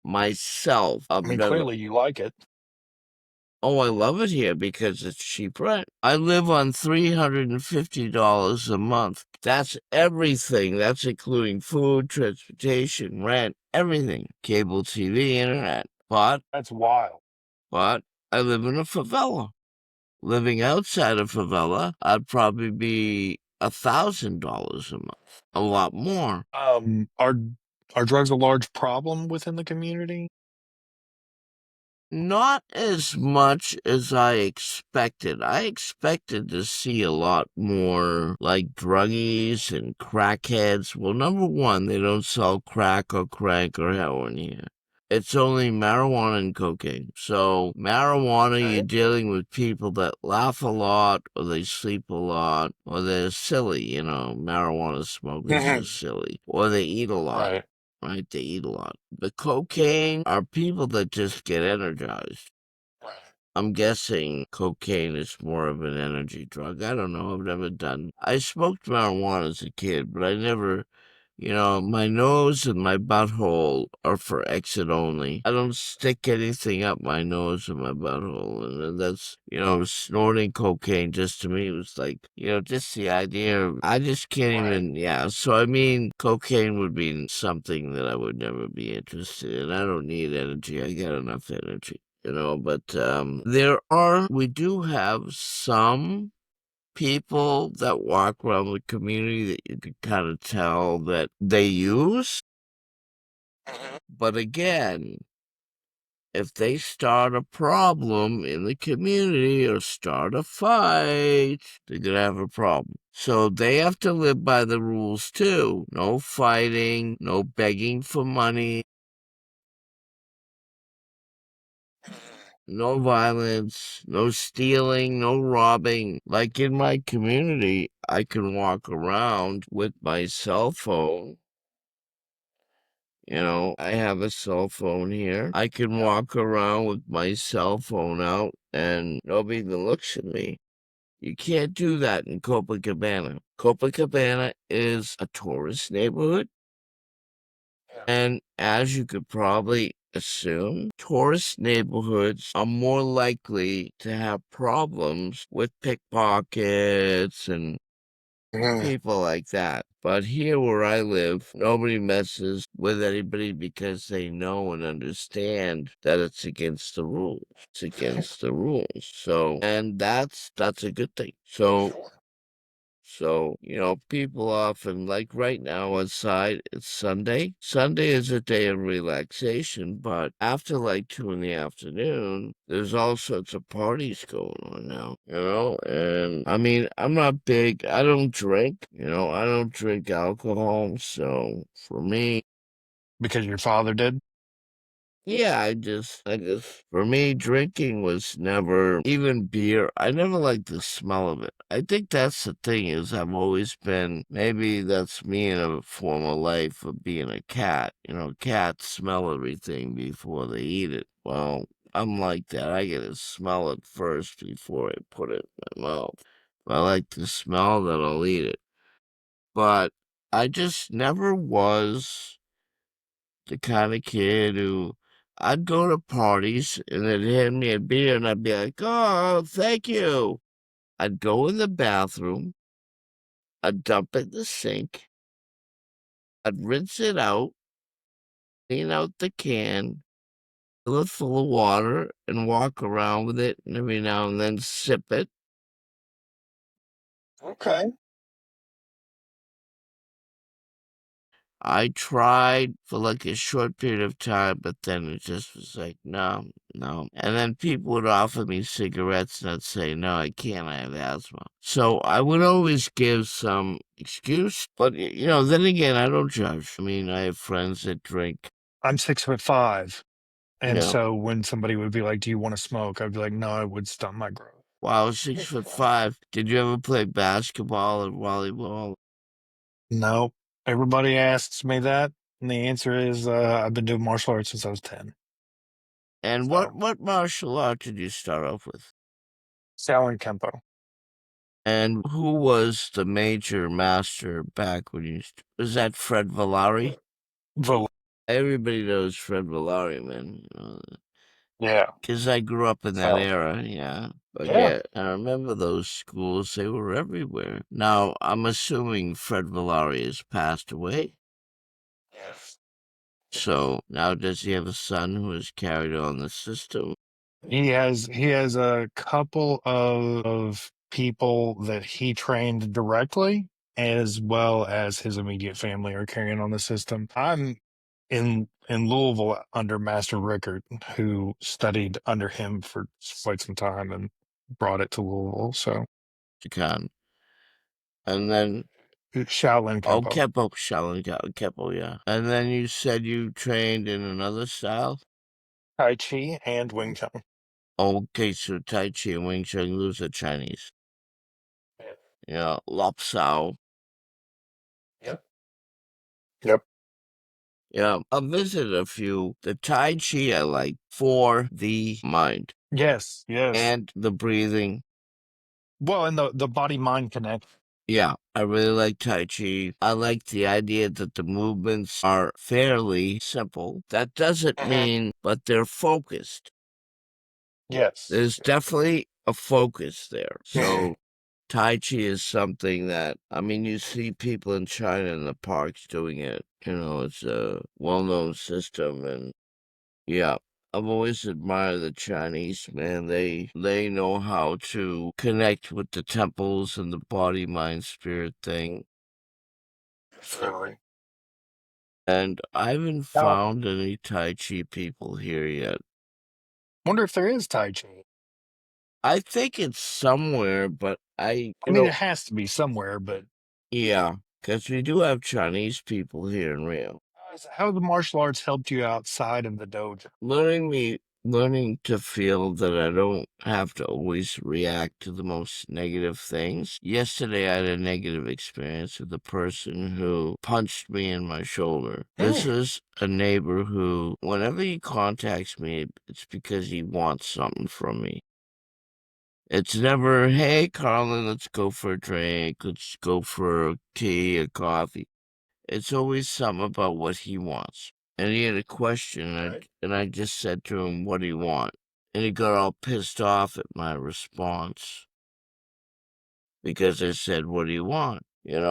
myself, I've I mean, never. clearly you like it. Oh, I love it here because it's cheap rent. I live on $350 a month. That's everything. That's including food, transportation, rent, everything. Cable TV, internet. That's wild. But I live in a favela. Living outside a favela, I'd probably be $1,000 a month. A lot more. Are drugs a large problem within the community? Not as much as I expected. I expected to see a lot more like druggies and crackheads. Well, number one, they don't sell crack or crank or heroin here. It's only marijuana and cocaine. So, marijuana, you're Okay. dealing with people that laugh a lot, or they sleep a lot, or they're silly, marijuana smokers are Mhm. silly, or they eat a lot. Right. Right? They eat a lot. The cocaine are people that just get energized. Right. I'm guessing cocaine is more of an energy drug. I don't know. I've never done. I smoked marijuana as a kid, but I never, my nose and my butthole are for exit only. I don't stick anything up my nose and my butthole. And then that's, snorting cocaine just to me was like, just the idea of, I just can't Right. even, yeah. So, I mean, cocaine would be something that I would never be interested in. I don't need energy. I got enough energy. But we do have some people that walk around the community that you could kind of tell that they use. Mhm. But again, if they start a problem in the community or start a fight, they're gonna have a problem. So they have to live by the rules too. No fighting, no begging for money, no violence, no stealing, no robbing. Like in my community, I can walk around with my cell phone. I have a cell phone here. I can Yeah. walk around with my cell phone out and nobody even looks at me. You can't do that in Copacabana. Copacabana is a tourist neighborhood. Yeah. And as you could probably assume, tourist neighborhoods are more likely to have problems with pickpockets and Mhm. people like that. But here where I live, nobody messes with anybody because they know and understand that it's against the rules. It's against the rules. So, and that's a good thing. Sure. So, people often, like right now outside, it's Sunday. Sunday is a day of relaxation, but after like 2 in the afternoon, there's all sorts of parties going on now, And I mean, I don't drink, I don't drink alcohol. So for me, Because your father did? Yeah, for me, drinking was never, even beer, I never liked the smell of it. I think that's the thing is I've always been, maybe that's me in a former life of being a cat. You know, cats smell everything before they eat it. Well, I'm like that. I gotta smell it first before I put it in my mouth. If I like the smell, then I'll eat it. But I just never was the kind of kid who I'd go to parties and they'd hand me a beer and I'd be like, oh, thank you. I'd go in the bathroom, I'd dump it in the sink, I'd rinse it out, clean out the can, fill it full of water, and walk around with it, and every now and then sip it. Okay. I tried for like a short period of time, but then it just was like, no, no. And then people would offer me cigarettes, and I'd say, no, I can't, I have asthma. So I would always give some excuse, but then again, I don't judge. I mean, I have friends that drink, I'm 6'5". you And know, so when somebody would be like, "Do you want to smoke?" I'd be like, "No, it would stunt my growth." wow, 6'5". Did you ever play basketball or volleyball? No. Everybody asks me that, and the answer is I've been doing martial arts since I was 10. And what So, what martial art did you start off with? Shaolin Kempo. And who was the major master back when was that Fred Villari? Vol- Everybody knows Fred Villari, man, yeah. 'cause I grew up in that So, era, yeah. But yeah. yeah, I remember those schools, they were everywhere. Now, I'm assuming Fred Villari has passed away. Yes. So now does he have a son who has carried on the system? He has a couple of people that he trained directly, as well as his immediate family are carrying on the system. I'm in Louisville under Master Rickard, who studied under him for quite some time and brought it to Louisville. So Jakan. And then Shaolin oh, Kempo, Kepo, Shaolin Kepo, yeah. And then you said you trained in another style? Tai Chi, and Wing Chun. Okay, so Tai Chi and Wing Chun, those are Chinese. Yeah, Lop Sao. Yep. Yep. Yeah, I've visited a few. The Tai Chi I like for the mind Yes. Yes. and the breathing. Well, and the body mind connect. Yeah, I really like Tai Chi. I like the idea that the movements are fairly simple. That doesn't mean, but they're focused. Yes. There's definitely a focus there. So Tai Chi is something that, I mean, you see people in China in the parks doing it. It's a well-known system. And yeah, I've always admired the Chinese, man. They know how to connect with the temples and the body, mind, spirit thing. Really. And I haven't Now, found any Tai Chi people here yet. wonder if there is Tai Chi. I think it's somewhere, but I mean, it has to be somewhere, but yeah, because we do have Chinese people here in Rio. how have the martial arts helped you outside of the dojo? Learning to feel that I don't have to always react to the most negative things. Yesterday, I had a negative experience with a person who punched me in my shoulder. This is a neighbor who, whenever he contacts me, it's because he wants something from me. It's never, hey, Carlin, let's go for a drink, let's go for a tea, a coffee. It's always something about what he wants. And he had a question, and I just said to him, what do you want? And he got all pissed off at my response because I said, what do you want? And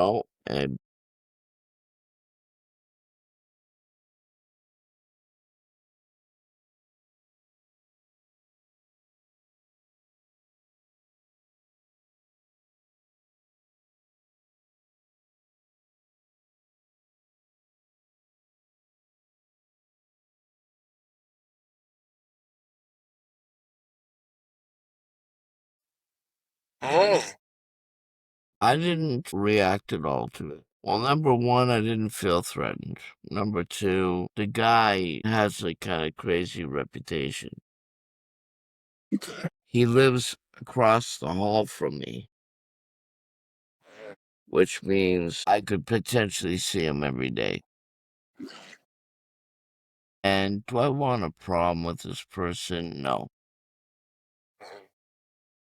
I didn't react at all to it. Well, number one, I didn't feel threatened. Number two, the guy has a kind of crazy reputation. He lives across the hall from me, which means I could potentially see him every day. And do I want a problem with this person? No.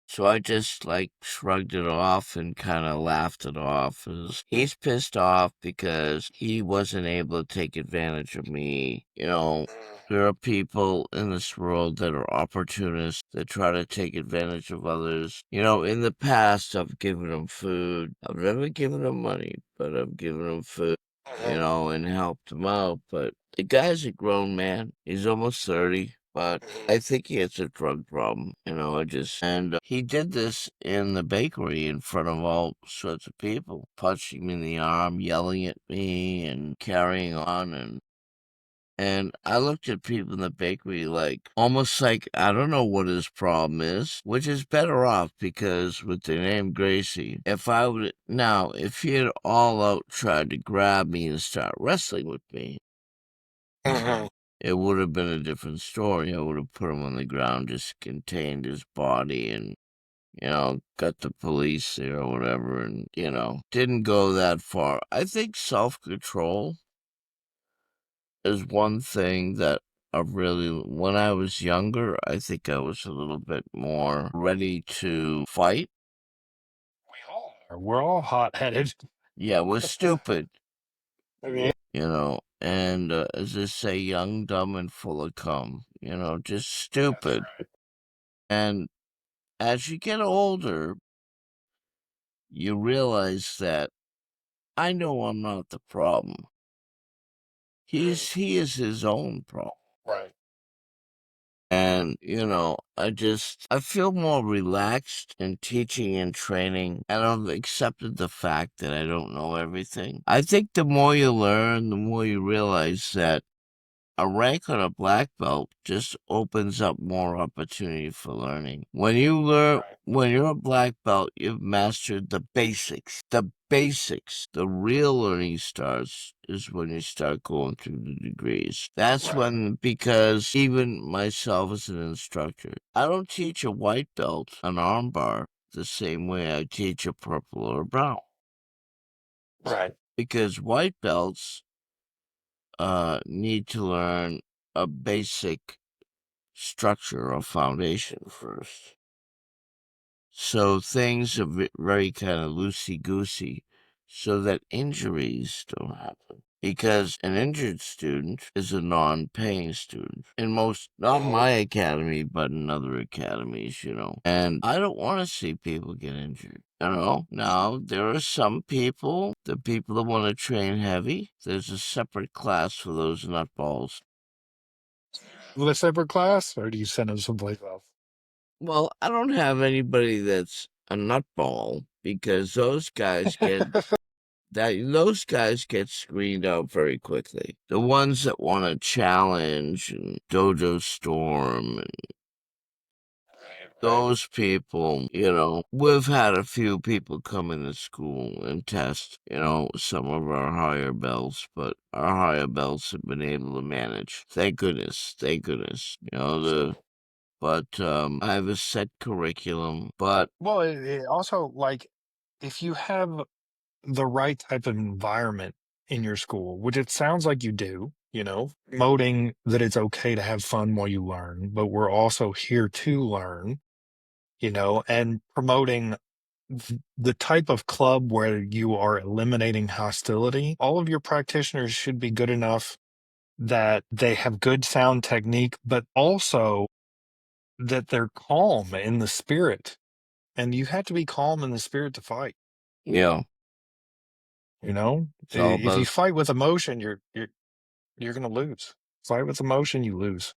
So I just like shrugged it off and kind of laughed it off. He's pissed off because he wasn't able to take advantage of me. You know, there are people in this world that are opportunists that try to take advantage of others. You know, in the past, I've given them food. I've never given them money, but I've given them food, you know, and helped him out. But the guy's a grown man. He's almost 30. But I think he has a drug problem, you know. He did this in the bakery in front of all sorts of people, punching me in the arm, yelling at me, and carrying on. And I looked at people in the bakery like, almost like, I don't know what his problem is, which is better off because with the name Gracie, if he had all out tried to grab me and start wrestling with me, it would have been a different story. I would have put him on the ground, just contained his body and, you know, got the police there or whatever and, you know, didn't go that far. I think self-control is one thing that when I was younger, I think I was a little bit more ready to fight. We're all hot-headed. Yeah, we're stupid, I mean, you know, and as they say, young, dumb, and full of cum, you know, just stupid. And as you get older, you realize that I know I'm not the problem. He is his own problem. right. And, you know, I feel more relaxed in teaching and training, and I've accepted the fact that I don't know everything. I think the more you learn, the more you realize that a rank on a black belt just opens up more opportunity for learning. When you're a black belt, you've mastered the basics. The basics. The real learning starts is when you start going through the degrees. Because even myself as an instructor, I don't teach a white belt an armbar the same way I teach a purple or a brown. Right. Because white belts need to learn a basic structure or foundation first. So things are very kind of loosey-goosey so that injuries don't happen. Because an injured student is a non-paying student. Not my academy, but in other academies, you know. And I don't want to see people get injured. You know, now there are some people, the people that want to train heavy, there's a separate class for those nutballs. With a separate class, or do you send them someplace else? Well, I don't have anybody that's a nutball because those guys get screened out very quickly. The ones that want to challenge and dojo storm and those people, you know, we've had a few people come into school and test, you know, some of our higher belts, but our higher belts have been able to manage. Thank goodness. Thank goodness. You know, I have a set curriculum, but Well, it also, like, if you have the right type of environment in your school, which it sounds like you do, you know, promoting that it's okay to have fun while you learn, but we're also here to learn, you know, and promoting the type of club where you are eliminating hostility. All of your practitioners should be good enough that they have good sound technique, but also that they're calm in the spirit. And you have to be calm in the spirit to fight. yeah, You know, it's all if you about fight with emotion, you're going to lose. Fight with emotion, you lose.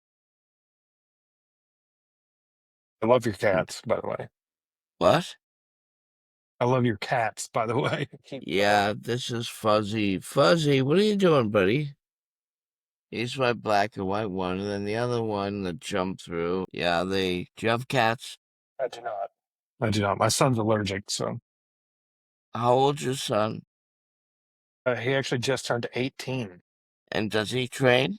I love your cats, by the way. what? I love your cats, by the way. Yeah, this is Fuzzy. Fuzzy, what are you doing, buddy? He's my black and white one, and then the other one that jumped through. Yeah, do you have cats? I do not. I do not. My son's allergic, so How old's your son? He actually just turned 18. And does he train?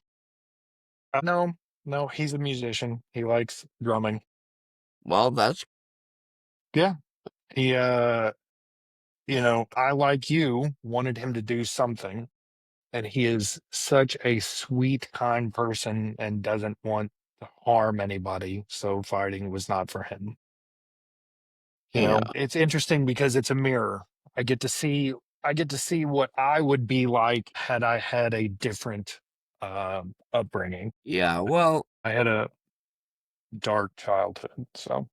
No, no, he's a musician. He likes drumming. Well, that's Yeah. He, I, like you, wanted him to do something, and he is such a sweet, kind person and doesn't want to harm anybody. So fighting was not for him. yeah, It's interesting because it's a mirror. I get to see, I get to see what I would be like had I had a different upbringing. yeah. Well, I had a dark childhood, so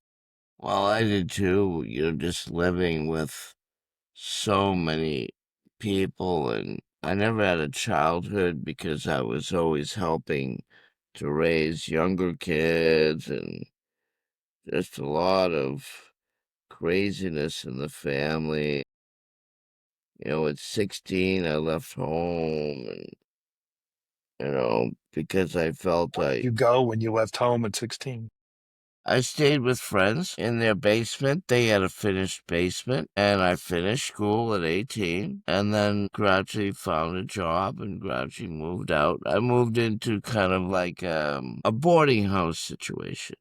I did too. Just living with so many people, and I never had a childhood because I was always helping to raise younger kids, and just a lot of craziness in the family. At 16, I left home, and because I felt where did you go when you left home at 16? I stayed with friends in their basement. They had a finished basement, and I finished school at 18, and then gradually found a job and gradually moved out. I moved into kind of like a boarding house situation,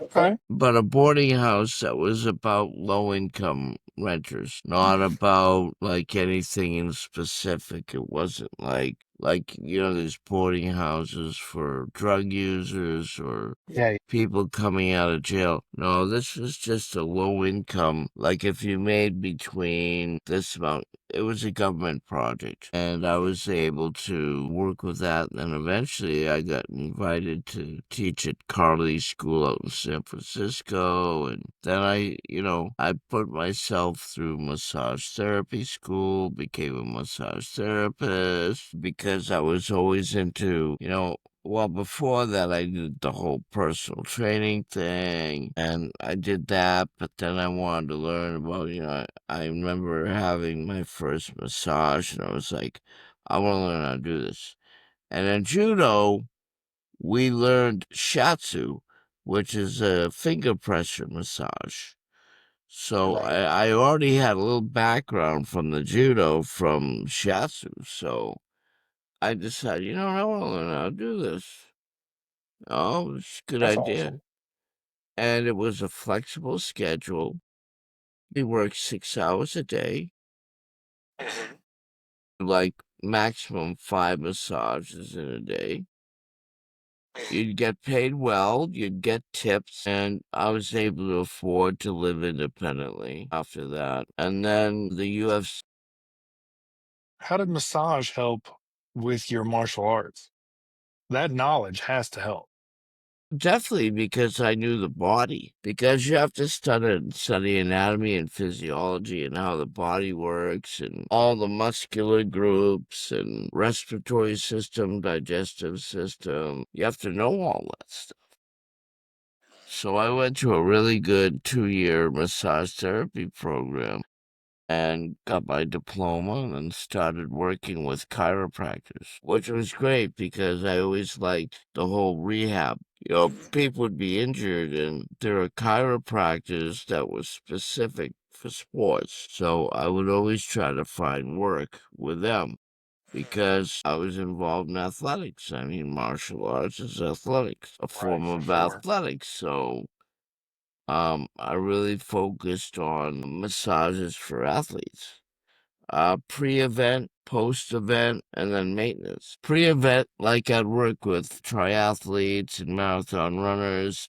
Okay. but a boarding house that was about low income renters, not about like anything in specific. It wasn't like there's boarding houses for drug users or Yeah. people coming out of jail. No, this was just a low income. Like if you made between this amount, it was a government project, and I was able to work with that. And eventually, I got invited to teach at Carly School out in San Francisco, and then I put myself through massage therapy school, became a massage therapist because I was always into, well, before that, I did the whole personal training thing, and I did that, but then I wanted to learn about, I remember having my first massage, and I was like, I want to learn how to do this. And in judo, we learned shatsu, which is a finger pressure massage. So Right. I already had a little background from the judo from shatsu, so I decided, I want to learn how to do this. Oh, it's a good That's idea. awesome. And it was a flexible schedule. We worked 6 hours a day, Mhm. like maximum 5 massages in a day. You'd get paid well, you'd get tips, and I was able to afford to live independently after that. And then the UFC. How did massage help with your martial arts? That knowledge has to help. Definitely because I knew the body. Because you have to study anatomy and physiology and how the body works and all the muscular groups and respiratory system, digestive system. You have to know all that stuff. So I went to a really good 2-year massage therapy program and got my diploma and started working with chiropractors, which was great because I always liked the whole rehab. People would be injured, and there are chiropractors that was specific for sports. So I would always try to find work with them because I was involved in athletics. I mean, martial arts is athletics, a Right, form for of sure. athletics. So I really focused on massages for athletes. Pre-event, post-event, and then maintenance. Pre-event, like I'd work with triathletes and marathon runners,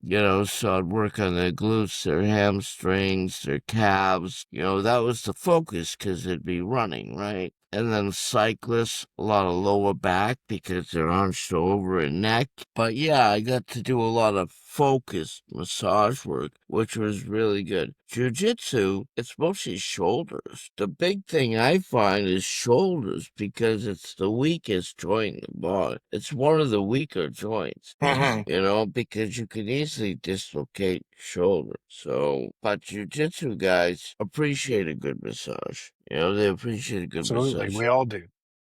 so I'd work on their glutes, their hamstrings, their calves. That was the focus because they'd be running, right? And then cyclists, a lot of lower back because they're hunched over and neck. But yeah, I got to do a lot of focused massage work, which was really good. Jiu-Jitsu, it's mostly shoulders. The big thing I find is shoulders because it's the weakest joint in the body. It's one of the weaker joints, Mhm. because you can easily dislocate shoulder. So, but Jiu-Jitsu guys appreciate a good massage. They appreciate a good Absolutely. massage. We all do.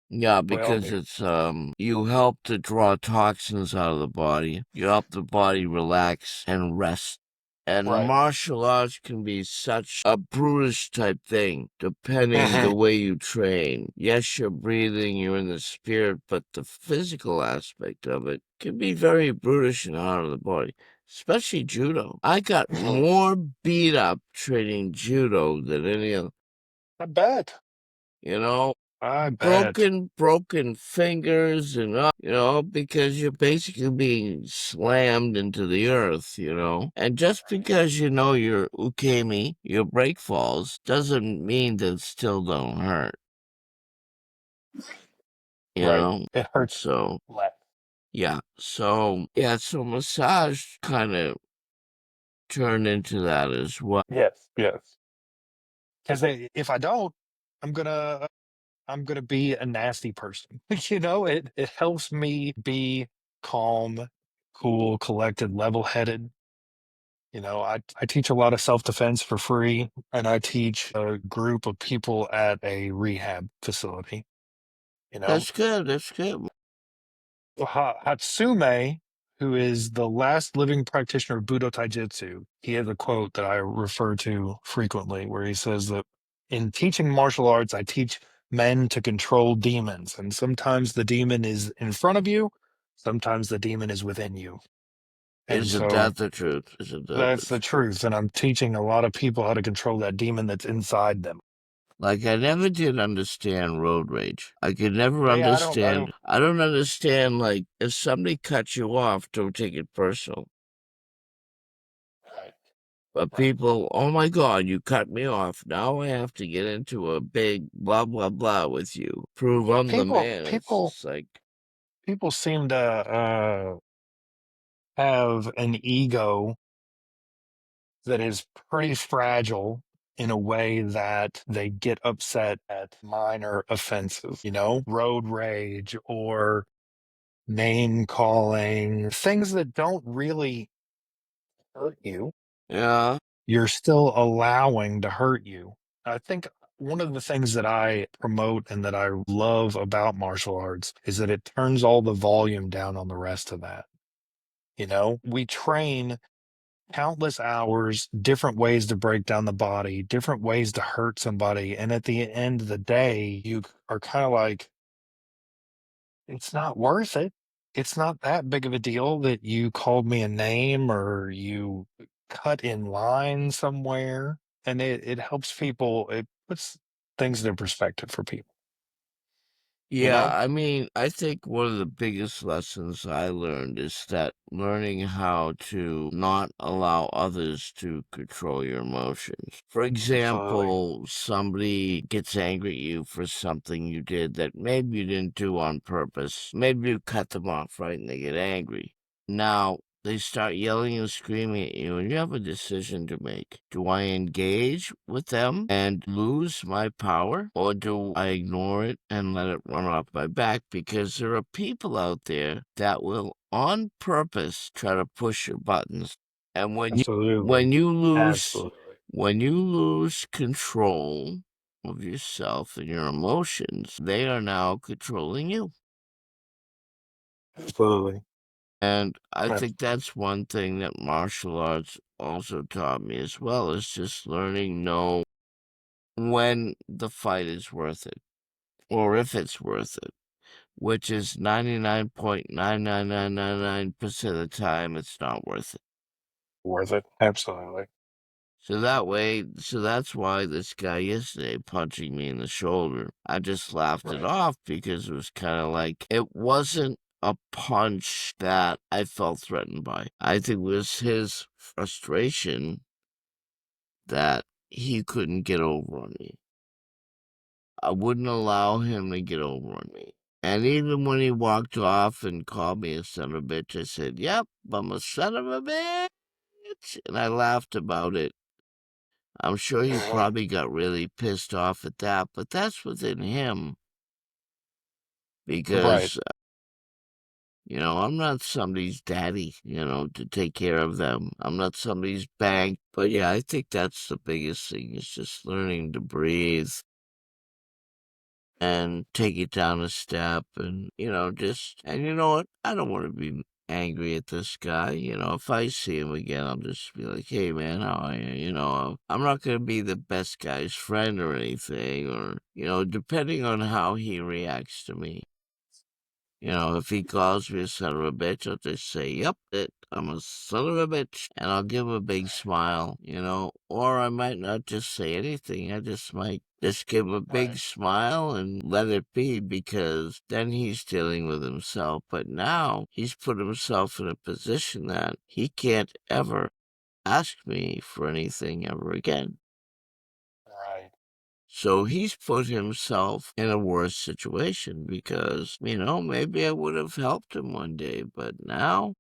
Yeah, We all because do. it's you help to draw toxins out of the body. You help the body relax and rest. And Right. martial arts can be such a brutish type thing, depending the way you train. Yes, you're breathing, you're in the spirit, but the physical aspect of it can be very brutish and hard on the body, especially judo. I got more beat up training judo than any other, I bet. you know? I bet. Broken fingers and because you're basically being slammed into the earth, and just because your ukemi, your break falls, doesn't mean that it still don't hurt, Right. It hurts so less. so massage kind of turned into that as well. Yes. Yes. Because if I don't, I'm gonna be a nasty person. It helps me be calm, cool, collected, level-headed. I teach a lot of self-defense for free, and I teach a group of people at a rehab facility. You know, That's good. Hatsume, who is the last living practitioner of Budo Taijutsu, he has a quote that I refer to frequently where he says that in teaching martial arts, I teach men to control demons. And sometimes the demon is in front of you, sometimes the demon is within you. And Isn't so that the truth? Isn't that the that's the truth? truth. And I'm teaching a lot of people how to control that demon that's inside them. Like, I never did understand road rage. I could never Yeah, I don't. I don't understand, like, if somebody cuts you off, don't take it personal. Right. But people, oh my God, you cut me off. Now I have to get into a big blah, blah, blah with you. Prove Yeah, I'm the man. It's people, just like, people seem to have an ego that is pretty fragile in a way that they get upset at minor offenses, road rage or name calling, things that don't really hurt you. yeah, You're still allowing to hurt you. I think one of the things that I promote and that I love about martial arts is that it turns all the volume down on the rest of that. We train countless hours, different ways to break down the body, different ways to hurt somebody. And at the end of the day, you are kind of like, it's not worth it. It's not that big of a deal that you called me a name or you cut in line somewhere. And it helps people, it puts things in perspective for people, you yeah. know? I mean, I think one of the biggest lessons I learned is that learning how to not allow others to control your emotions. For Absolutely. example, somebody gets angry at you for something you did that maybe you didn't do on purpose. Maybe you cut them off, right? And they get angry. Now, they start yelling and screaming at you, and you have a decision to make. Do I engage with them and lose my power, or do I ignore it and let it run off my back? Because there are people out there that will, on purpose, try to push your buttons. And Absolutely. when you lose Absolutely. when you lose control of yourself and your emotions, they are now controlling you. Absolutely. And I Yes. think that's one thing that martial arts also taught me as well, is just learning know when the fight is worth it or if it's worth it, which is 99.99999% of the time it's not worth it. Worth it. Absolutely. So that's why this guy yesterday punching me in the shoulder, I just laughed it Right. off because it was kind of like, it wasn't a punch that I felt threatened by. I think it was his frustration that he couldn't get over on me. I wouldn't allow him to get over on me. And even when he walked off and called me a son of a bitch, I said, "Yep, I'm a son of a bitch." And I laughed about it. I'm sure he probably got really pissed off at that, but that's within him Right. because, I'm not somebody's daddy, to take care of them. I'm not somebody's bank. But yeah, I think that's the biggest thing is just learning to breathe and take it down a step and, and you know what? I don't want to be angry at this guy. If I see him again, I'll just be like, hey, man, how are you? I'm not going to be the best guy's friend or anything, or, depending on how he reacts to me. If he calls me a son of a bitch, I'll just say, yep, I'm a son of a bitch. And I'll give him a big smile, or I might not just say anything. I just might just give him a big smile and let it be, because then he's dealing with himself. But now he's put himself in a position that he can't ever ask me for anything ever again. Right. So he's put himself in a worse situation, because, maybe I would have helped him one day, but now,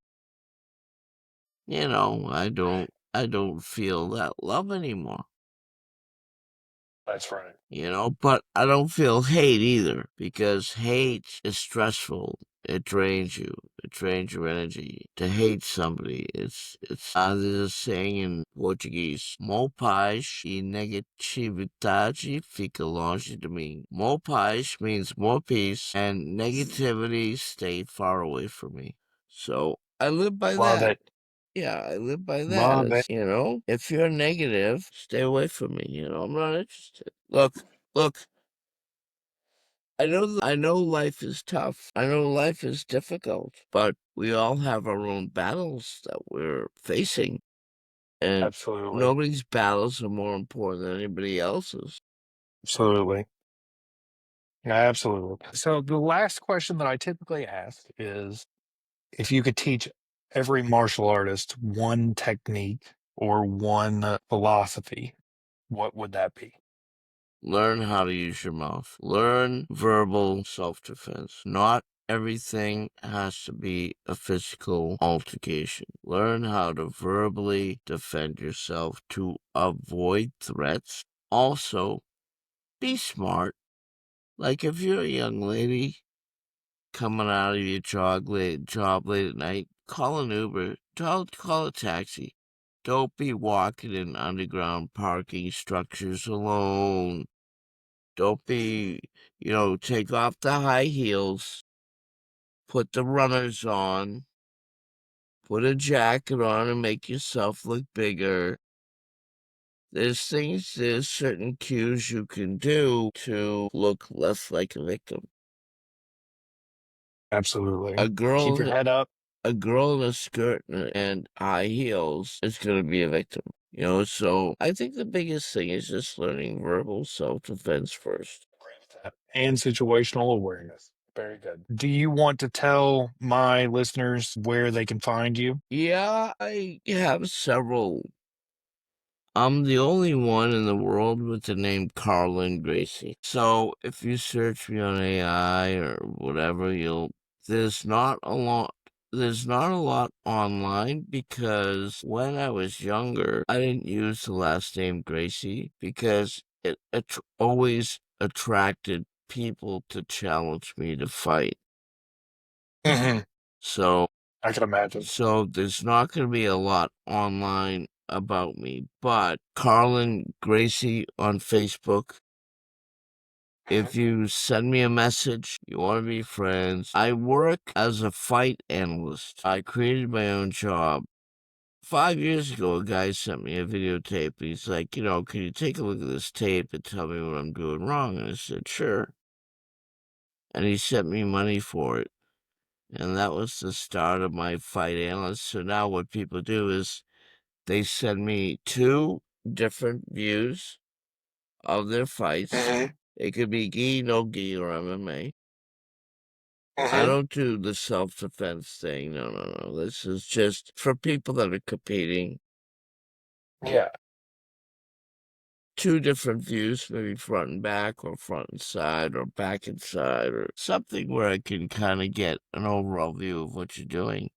I don't feel that love anymore. That's right. But I don't feel hate either, because hate is stressful. It drains you. It drains your energy. To hate somebody, there's a saying in Portuguese: "Mo paz e negatividade fica longe de mim." Mo paz means more peace, and negativity stay far away from me. So I live by Love that. it. Yeah, I live by that. Love it. If you're negative, stay away from me. I'm not interested. Look, I know life is tough. I know life is difficult, but we all have our own battles that we're facing, and Absolutely. nobody's battles are more important than anybody else's. Absolutely. Absolutely. So the last question that I typically ask is, if you could teach every martial artist one technique or one philosophy, what would that be? Learn how to use your mouth. Learn verbal self-defense. Not everything has to be a physical altercation. Learn how to verbally defend yourself to avoid threats. Also, be smart. Like, if you're a young lady coming out of your job late at night, call an Uber. Call a taxi. Don't be walking in underground parking structures alone. Don't be, take off the high heels, put the runners on, put a jacket on and make yourself look bigger. There's certain cues you can do to look less like a victim. Absolutely. A Keep your girl, head up. a girl in a skirt and high heels is going to be a victim. So I think the biggest thing is just learning verbal self-defense first. And situational awareness. Very good. Do you want to tell my listeners where they can find you? Yeah, I have several. I'm the only one in the world with the name Carlan Gracie. So if you search me on AI or whatever, there's not a lot. There's not a lot online, because when I was younger, I didn't use the last name Gracie, because it always attracted people to challenge me to fight. Hmm. So I can imagine. So there's not going to be a lot online about me, but Carlan Gracie on Facebook. If you send me a message, you want to be friends. I work as a fight analyst. I created my own job. 5 years ago, a guy sent me a videotape. He's like, can you take a look at this tape and tell me what I'm doing wrong? And I said, sure. And he sent me money for it. And that was the start of my fight analyst. So now what people do is they send me 2 different views of their fights. Hmm. It could be gi, no gi, or MMA. I Hmm. don't do the self-defense thing. No, no, no. This is just for people that are competing. Yeah. 2 different views, maybe front and back, or front and side, or back and side, or something where I can kind of get an overall view of what you're doing.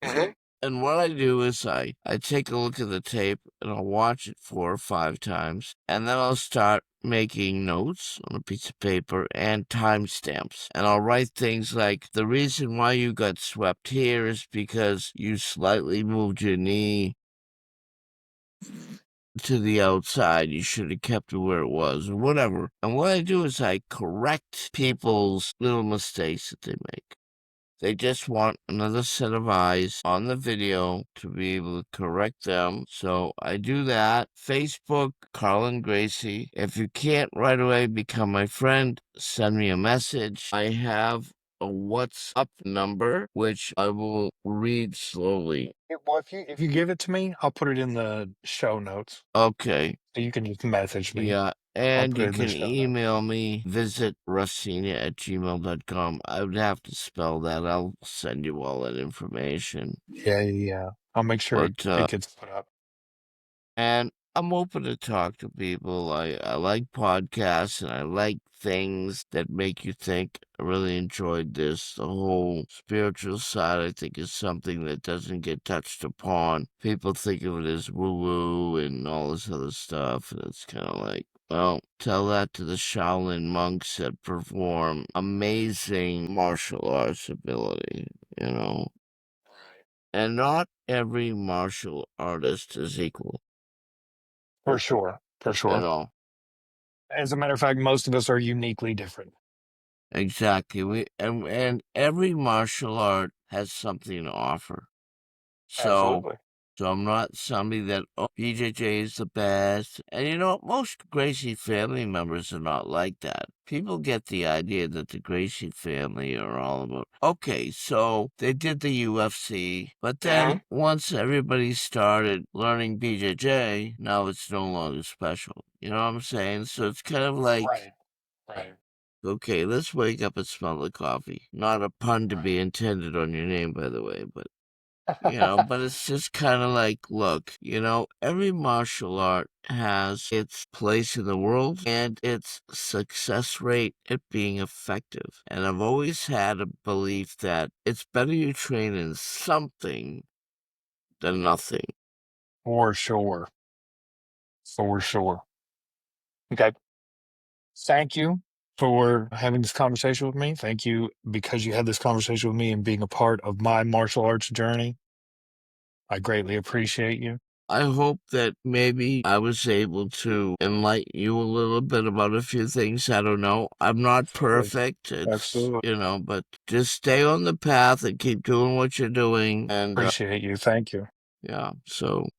Hmm. And what I do is I take a look at the tape and I'll watch it 4 or 5 times, and then I'll start making notes on a piece of paper and timestamps. And I'll write things like, the reason why you got swept here is because you slightly moved your knee to the outside. You should have kept it where it was, or whatever. And what I do is I correct people's little mistakes that they make. They just want another set of eyes on the video to be able to correct them. So I do that. Facebook, Carlan Gracie. If you can't right away become my friend, send me a message. I have a WhatsApp number, which I will read slowly. Well, if you give it to me, I'll put it in the show notes. Okay. So you can just message me. Yeah. I'll And put it you in the can show notes. email me, visit Rossina@gmail.com. I would have to spell that. I'll send you all that information. Yeah. I'll make sure But it gets put up. and I'm open to talk to people. I like podcasts and I like things that make you think. I really enjoyed this. The whole spiritual side, I think, is something that doesn't get touched upon. People think of it as woo-woo and all this other stuff, and it's kind of like, well, tell that to the Shaolin monks that perform amazing martial arts ability, you know? And not every martial artist is equal. For sure. For You sure. know, As a matter of fact, most of us are uniquely different. exactly. And every martial art has something to offer. So Absolutely. so I'm not somebody that, oh, BJJ is the best. And you know, most Gracie family members are not like that. People get the idea that the Gracie family are all about, okay, so they did the UFC, but then once everybody started learning BJJ, now it's no longer special. You know what I'm saying? So it's kind of like, Right. okay, let's wake up and smell the coffee. Not a pun to be intended on your name, by the way, but but it's just kind of like, look, every martial art has its place in the world and its success rate at being effective. And I've always had a belief that it's better you train in something than nothing. For sure. For sure. Okay. Thank you for having this conversation with me. Thank you because you had this conversation with me and being a part of my martial arts journey. I greatly appreciate you. I hope that maybe I was able to enlighten you a little bit about a few things. I don't know. I'm not perfect. Absolutely. But just stay on the path and keep doing what you're doing. And Appreciate you. Thank you. yeah,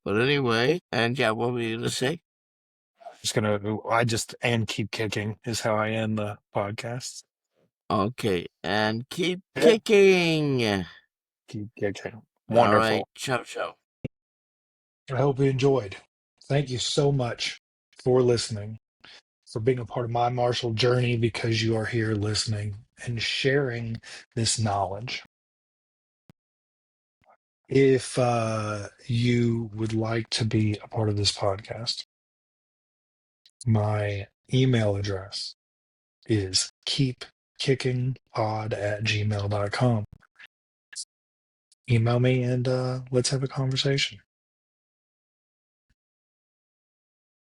but anyway, and yeah, what were you going to say? And keep kicking is how I end the podcast. Okay, and keep Yeah. kicking. Keep kicking. All Wonderful. right, ciao. I hope you enjoyed. Thank you so much for listening, for being a part of my martial journey, because you are here listening and sharing this knowledge. If you would like to be a part of this podcast, my email address is keepkickingpod@gmail.com. Email me and let's have a conversation.